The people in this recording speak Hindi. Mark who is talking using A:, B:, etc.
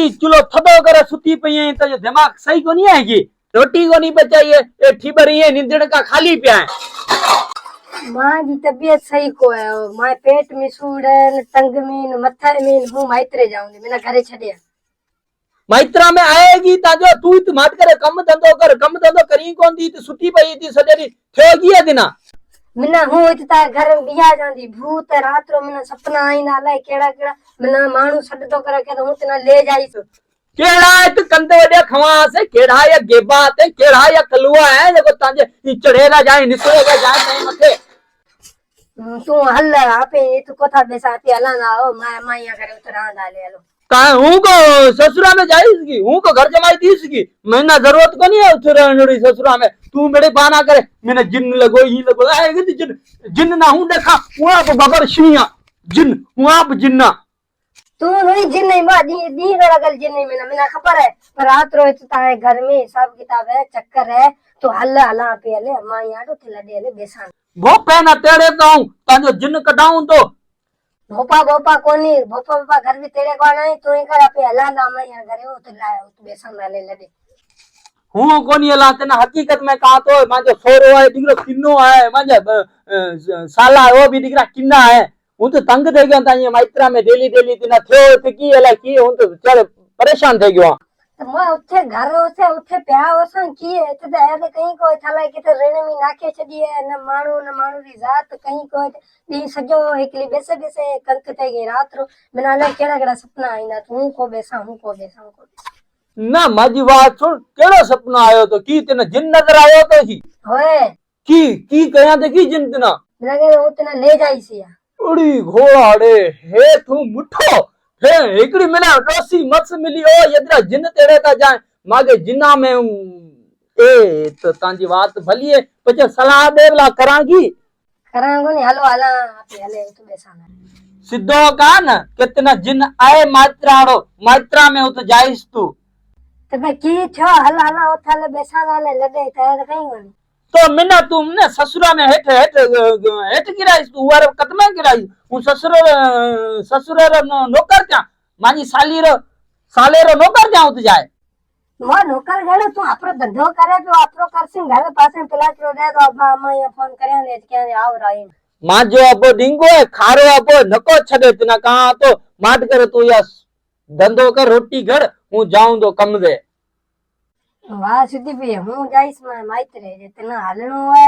A: रोटी चुलो थदो करे सुती पई है तो दिमाग सही को नहीं आएगी रोटी को नहीं बचाई है ये ठीबरी है निंदड़ का खाली पिया है
B: मां जी तबीयत सही को है मां पेट में सूड़ है टंग में मथे में हूं माइत्रे जाऊंगी मेरा घरे छड़िया
A: माइत्रा में आएगी ताजो तू तो माट करे कम धंधो करी कौन दी तो सुती पई थी सजरी थियो गया दिना
B: मिना हूं इता घर बिया जांदी भूत रात रो मिना सपना आईंदा लाई केड़ा केड़ा मिना मानू सड तो करे के हूं तना ले जाईस
A: केड़ा है तो कंदे वडे खवास है केड़ा या गेबात है केड़ा या कलुआ है देखो ताजे चढ़ेला जाए निसरेगा जाए नहीं मथे
B: तू हल आपे तू कोथा बेसा पे हला ना ओ माया करे उतरा डाले लो
A: का हूं को ससुरा में जाईसगी हूं को घर जमाई दीसगी मैंने जरूरत को नहीं है उतरनड़ी ससुरा में तू मेरे बाना करे मैंने जिन्न लगो ही लगो आएगा जिन्न जिन्न ना हूं देखा वहां पे बबर शिया जिन्न वहां पे जिन्ना
B: तू नहीं जिन नहीं बा दी लगल जिन नहीं मैंने खबर है पर रात रो तारे घर में हिसाब किताब है चक्कर है तो हल हला पे हले मां याडो ते लडे हले बेसान
A: वो पहना तेरे तो ताजो जिन्न कटाऊं तो
B: भोपा कोनी भोपा घर भी तेरे को नहीं तू ही कर पे हला ना मैं यार घरे हो तो लाए तो बेसन वाले लड़े
A: हूं कोनी हला तना हकीकत में कहा तो माजो सोरो है डिगरो किन्नो है माजे साला वो भी डिगरा किन्ना है हूं तो तंग थे गया ता माइत्रा में डेली तना थियो तो की हला की हूं तो चल परेशान थे गयो
B: तो मैं उठे घर उठे प्या ओसन की है तो ऐसे कहीं को थला के तो रेणे में नाके छडी है न मानू री जात कहीं को दी सजो एकली बेसे कंक थे गई रात रो बिना ने केड़ा सपना आईना तू को बेसा
A: ना माजी बात सुन केड़ो सपना आयो तो की तने जिन नजर आयो तो जी
B: होए
A: की कया ते की जिन तना
B: लगे उतना ले जाई सिया
A: उड़ी घोड़ाड़े हे तू मुठो हे एकड़ी मिला रोसी मत मिली ओ यदरा जिन तेरे का जाए मागे जिन्ना में ए तो तांजी बात भली है पछे सलाह देवला करांगी
B: नहीं हलो हला आपे हले तो बेसाना
A: सिद्धो का न कितना जिन आए मात्रा में हो तो जाइस तू
B: तो मैं की छो हला ओथाले बेसाना ले लडे तय कहीं कोनी
A: तो मिना तुमने ससुरा में हेठ गिराइस तू वार कतमे गिराइस हूं ससुर नौकर क्या मानी साले रो नौकर जाऊं तो जाए
B: मो नौकर गड़े तू आपरो धंधो करे तो आपरो करसिंग घर पास में पिला के दे तो अब मैं फोन करे ने के आओ राई
A: मां जो अब डिंगो है खारो अब नको छडे तना कहा तो माट करे तू या धंधो कर रोटी घर हूं जाऊं तो कम दे
B: वाह सिद्धि भी हूं जाइस मैं माइत्रे जितना हलनो है